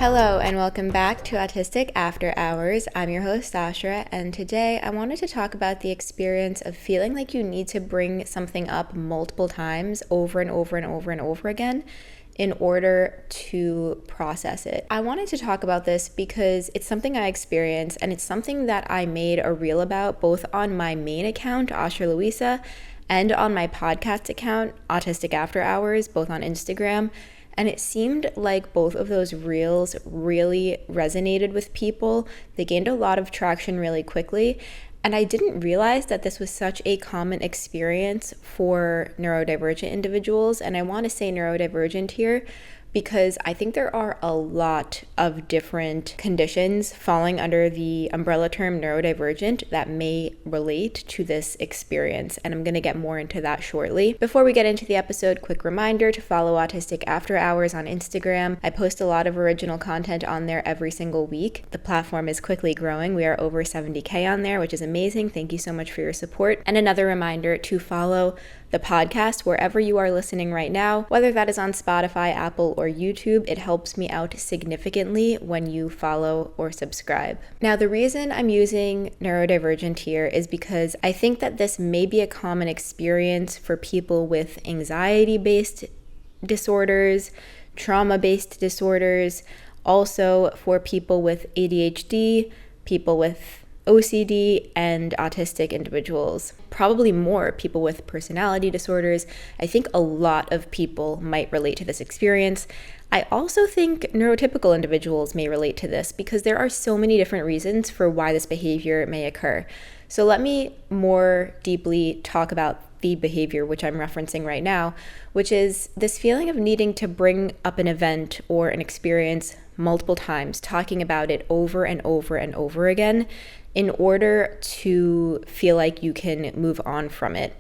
Hello and welcome back to Autistic After Hours. I'm your host, Ashra, and today I wanted to talk about the experience of feeling like you need to bring something up multiple times over and over and over and over again in order to process it. I wanted to talk about this because it's something I experienced, and it's something that I made a reel about both on my main account, Ashra Louisa, and on my podcast account, Autistic After Hours, both on Instagram. And it seemed like both of those reels really resonated with people. They gained a lot of traction really quickly. And I didn't realize that this was such a common experience for neurodivergent individuals. And I want to say neurodivergent here because I think there are a lot of different conditions falling under the umbrella term neurodivergent that may relate to this experience. And I'm going to get more into that shortly. Before we get into the episode, quick reminder to follow Autistic After Hours on Instagram. I post a lot of original content on there every single week. The platform is quickly growing. We are over 70K on there, which is amazing. Thank you so much for your support. And another reminder to follow the podcast wherever you are listening right now, whether that is on Spotify, Apple, or YouTube. It helps me out significantly when you follow or subscribe. Now, the reason I'm using neurodivergent here is because I think that this may be a common experience for people with anxiety-based disorders, trauma-based disorders, also for people with ADHD, people with OCD, and autistic individuals. Probably more people with personality disorders. I think a lot of people might relate to this experience. I also think neurotypical individuals may relate to this because there are so many different reasons for why this behavior may occur. So let me more deeply talk about the behavior which I'm referencing right now, which is this feeling of needing to bring up an event or an experience multiple times, talking about it over and over and over again in order to feel like you can move on from it.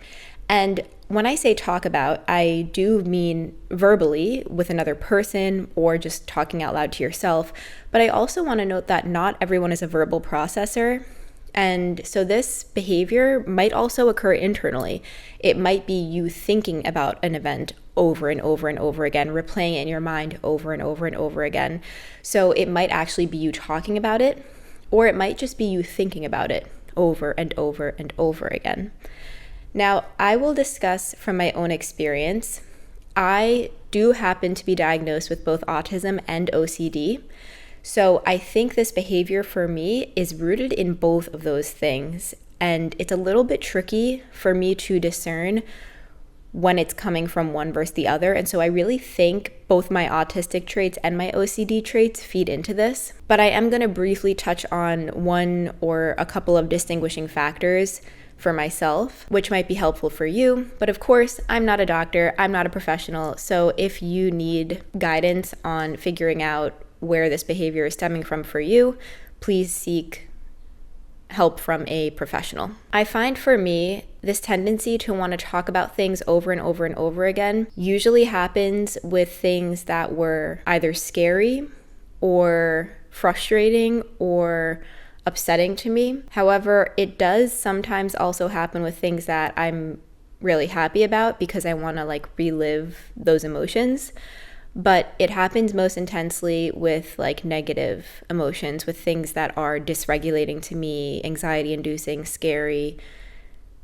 And when I say talk about, I do mean verbally with another person or just talking out loud to yourself. But I also want to note that not everyone is a verbal processor. And so this behavior might also occur internally. It might be you thinking about an event over and over and over again, replaying it in your mind over and over and over again. So it might actually be you talking about it, or it might just be you thinking about it over and over and over again. Now, I will discuss from my own experience. I do happen to be diagnosed with both autism and OCD. So I think this behavior for me is rooted in both of those things. And it's a little bit tricky for me to discern when it's coming from one versus the other. And so I really think both my autistic traits and my OCD traits feed into this. But I am going to briefly touch on one or a couple of distinguishing factors for myself, which might be helpful for you. But of course, I'm not a doctor, I'm not a professional. So if you need guidance on figuring out where this behavior is stemming from for you, please seek help from a professional. I find for me, this tendency to want to talk about things over and over and over again usually happens with things that were either scary or frustrating or upsetting to me. However, it does sometimes also happen with things that I'm really happy about because I want to relive those emotions. But it happens most intensely with negative emotions, with things that are dysregulating to me, anxiety-inducing, scary,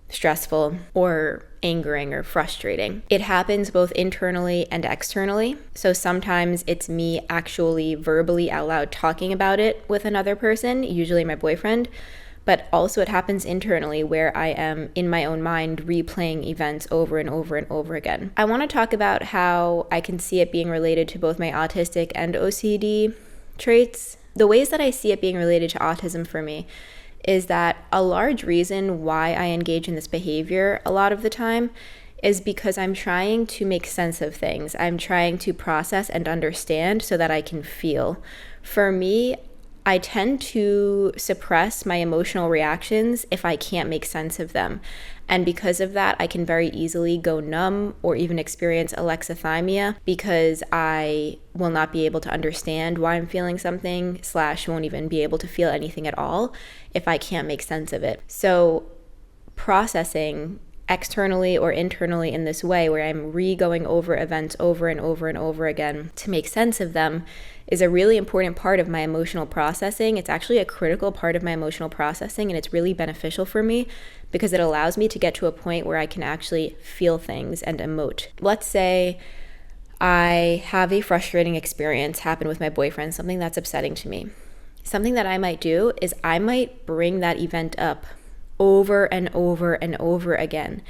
stressful, or angering or frustrating. It happens both internally and externally. So sometimes it's me actually verbally out loud talking about it with another person, usually my boyfriend. But also it happens internally where I am in my own mind replaying events over and over and over again. I want to talk about how I can see it being related to both my autistic and OCD traits. The ways that I see it being related to autism for me is that a large reason why I engage in this behavior a lot of the time is because I'm trying to make sense of things. I'm trying to process and understand so that I can feel. For me, I tend to suppress my emotional reactions if I can't make sense of them. And because of that, I can very easily go numb or even experience alexithymia because I will not be able to understand why I'm feeling something / won't even be able to feel anything at all if I can't make sense of it. So processing externally or internally in this way where I'm going over events over and over and over again to make sense of them is a really important part of my emotional processing. It's actually a critical part of my emotional processing, and it's really beneficial for me because it allows me to get to a point where I can actually feel things and emote. Let's say I have a frustrating experience happen with my boyfriend, something that's upsetting to me. Something that I might do is I might bring that event up over and over and over again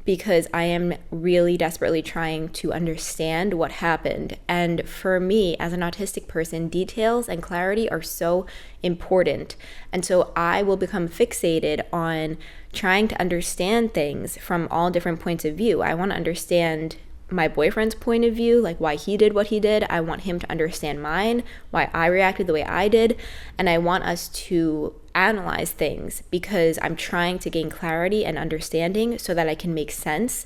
because I am really desperately trying to understand what happened. And for me, as an autistic person, details and clarity are so important. And so I will become fixated on trying to understand things from all different points of view. I want to understand my boyfriend's point of view, like why he did what he did. I want him to understand mine, why I reacted the way I did. And I want us to analyze things because I'm trying to gain clarity and understanding so that I can make sense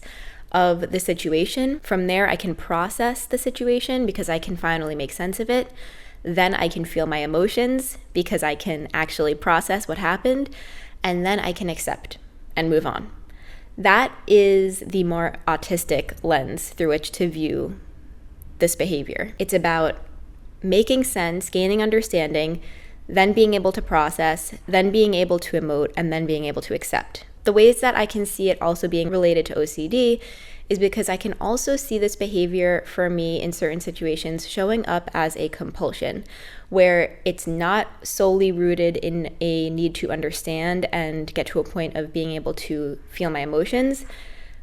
of the situation. From there, I can process the situation because I can finally make sense of it. Then I can feel my emotions because I can actually process what happened. And then I can accept and move on. That is the more autistic lens through which to view this behavior. It's about making sense, gaining understanding, then being able to process, then being able to emote, and then being able to accept. The ways that I can see it also being related to OCD is because I can also see this behavior for me in certain situations showing up as a compulsion, where it's not solely rooted in a need to understand and get to a point of being able to feel my emotions,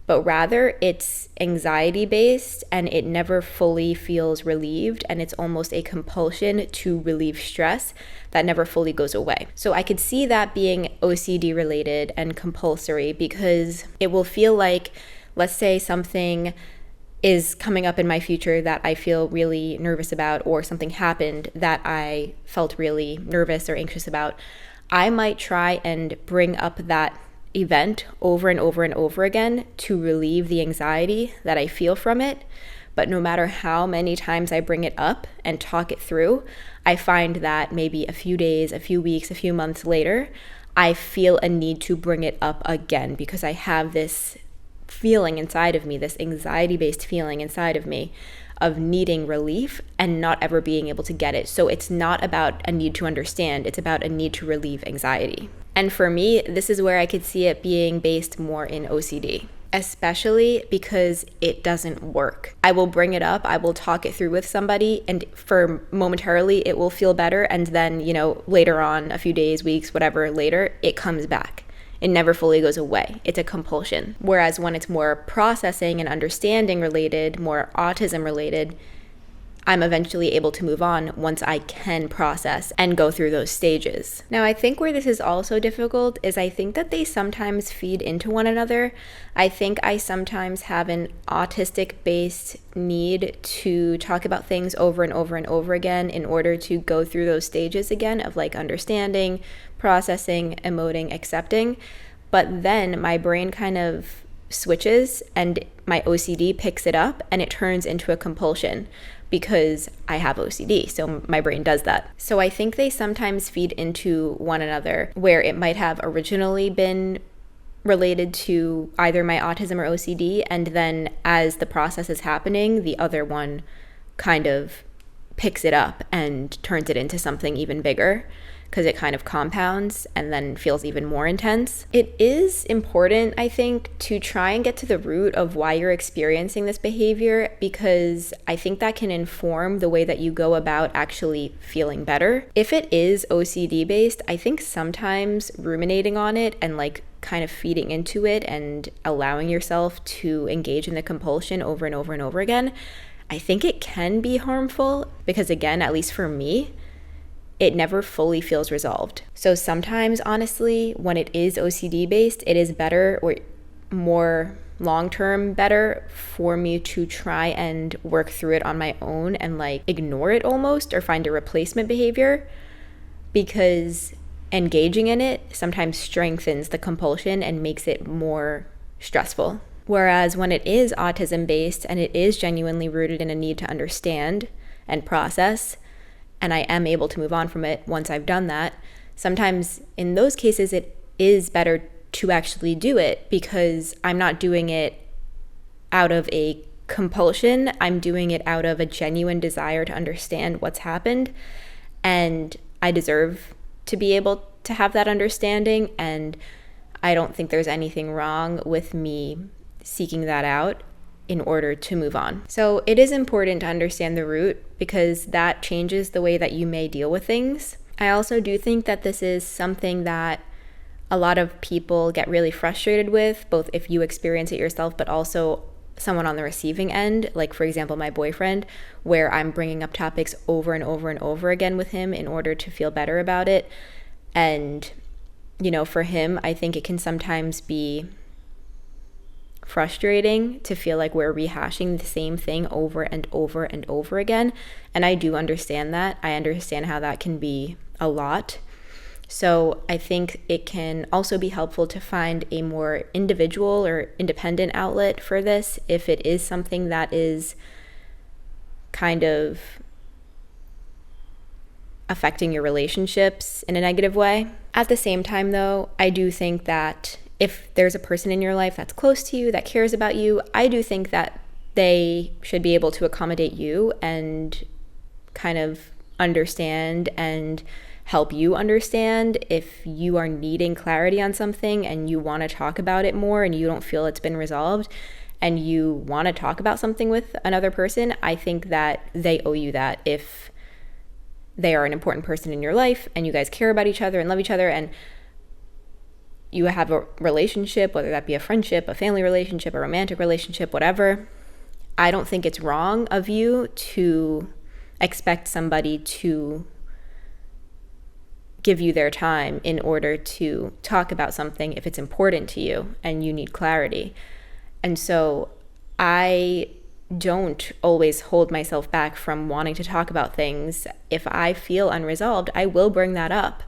but rather it's anxiety-based and it never fully feels relieved, and it's almost a compulsion to relieve stress that never fully goes away. So I could see that being OCD related and compulsory because it will feel like, let's say something is coming up in my future that I feel really nervous about, or something happened that I felt really nervous or anxious about. I might try and bring up that event over and over and over again to relieve the anxiety that I feel from it. But no matter how many times I bring it up and talk it through, I find that maybe a few days, a few weeks, a few months later, I feel a need to bring it up again because I have this feeling inside of me, this anxiety-based feeling inside of me of needing relief and not ever being able to get it. So it's not about a need to understand, it's about a need to relieve anxiety. And for me, this is where I could see it being based more in OCD, especially because it doesn't work. I will bring it up, I will talk it through with somebody, and for momentarily it will feel better, and then, later on, a few days, weeks, whatever later, it comes back. It never fully goes away. It's a compulsion. Whereas when it's more processing and understanding related, more autism related, I'm eventually able to move on once I can process and go through those stages. Now, I think where this is also difficult is I think that they sometimes feed into one another. I think I sometimes have an autistic-based need to talk about things over and over and over again in order to go through those stages again of like understanding, processing, emoting, accepting. But then my brain kind of switches and my OCD picks it up and it turns into a compulsion because I have OCD, so my brain does that. So I think they sometimes feed into one another, where it might have originally been related to either my autism or OCD, and then as the process is happening, the other one kind of picks it up and turns it into something even bigger, because it kind of compounds and then feels even more intense. It is important, I think, to try and get to the root of why you're experiencing this behavior, because I think that can inform the way that you go about actually feeling better. If it is OCD based, I think sometimes ruminating on it and like kind of feeding into it and allowing yourself to engage in the compulsion over and over and over again, I think it can be harmful because, again, at least for me, it never fully feels resolved. So sometimes, honestly, when it is OCD based, it is better or more long-term better for me to try and work through it on my own and like ignore it almost or find a replacement behavior, because engaging in it sometimes strengthens the compulsion and makes it more stressful. Whereas when it is autism based and it is genuinely rooted in a need to understand and process, and I am able to move on from it once I've done that, sometimes in those cases it is better to actually do it, because I'm not doing it out of a compulsion. I'm doing it out of a genuine desire to understand what's happened, and I deserve to be able to have that understanding, and I don't think there's anything wrong with me seeking that out in order to move on. So it is important to understand the root, because that changes the way that you may deal with things. I also do think that this is something that a lot of people get really frustrated with, both if you experience it yourself, but also someone on the receiving end, like for example my boyfriend, where I'm bringing up topics over and over and over again with him in order to feel better about it. And for him, I think it can sometimes be frustrating to feel like we're rehashing the same thing over and over and over again, and I do understand that. I understand how that can be a lot. So I think it can also be helpful to find a more individual or independent outlet for this if it is something that is kind of affecting your relationships in a negative way. At the same time, though, I do think that if there's a person in your life that's close to you, that cares about you, I do think that they should be able to accommodate you and kind of understand and help you understand if you are needing clarity on something and you want to talk about it more and you don't feel it's been resolved and you want to talk about something with another person. I think that they owe you that if they are an important person in your life and you guys care about each other and love each other and you have a relationship, whether that be a friendship, a family relationship, a romantic relationship, whatever. I don't think it's wrong of you to expect somebody to give you their time in order to talk about something if it's important to you and you need clarity. And so I don't always hold myself back from wanting to talk about things. If I feel unresolved, I will bring that up.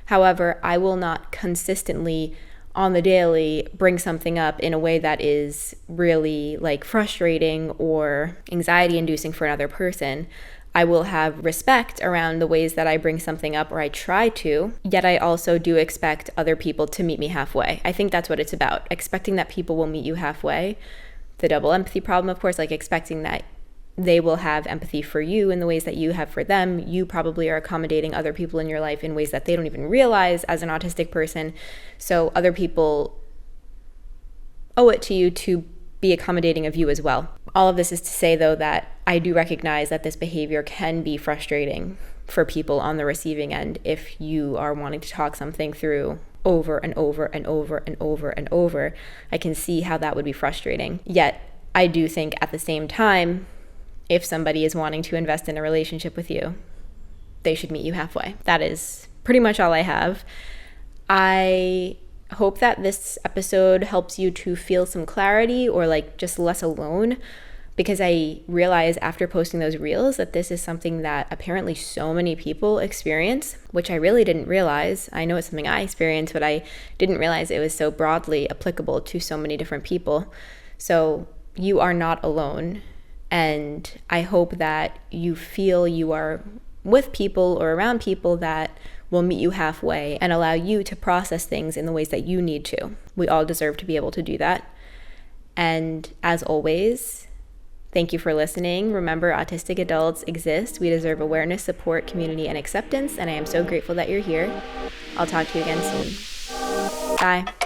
However, I will not consistently on the daily bring something up in a way that is really frustrating or anxiety inducing for another person. I will have respect around the ways that I bring something up, or I try to, yet I also do expect other people to meet me halfway. I think that's what it's about, expecting that people will meet you halfway. The double empathy problem, of course, expecting that they will have empathy for you in the ways that you have for them. You probably are accommodating other people in your life in ways that they don't even realize as an autistic person. So other people owe it to you to be accommodating of you as well. All of this is to say, though, that I do recognize that this behavior can be frustrating for people on the receiving end if you are wanting to talk something through over and over and over and over and over. I can see how that would be frustrating. Yet I do think at the same time, if somebody is wanting to invest in a relationship with you, they should meet you halfway. That is pretty much all I have. I hope that this episode helps you to feel some clarity or just less alone, because I realized after posting those reels that this is something that apparently so many people experience, which I really didn't realize. I know it's something I experienced, but I didn't realize it was so broadly applicable to so many different people. So you are not alone. And I hope that you feel you are with people or around people that will meet you halfway and allow you to process things in the ways that you need to. We all deserve to be able to do that. And as always, thank you for listening. Remember, autistic adults exist. We deserve awareness, support, community, and acceptance. And I am so grateful that you're here. I'll talk to you again soon. Bye.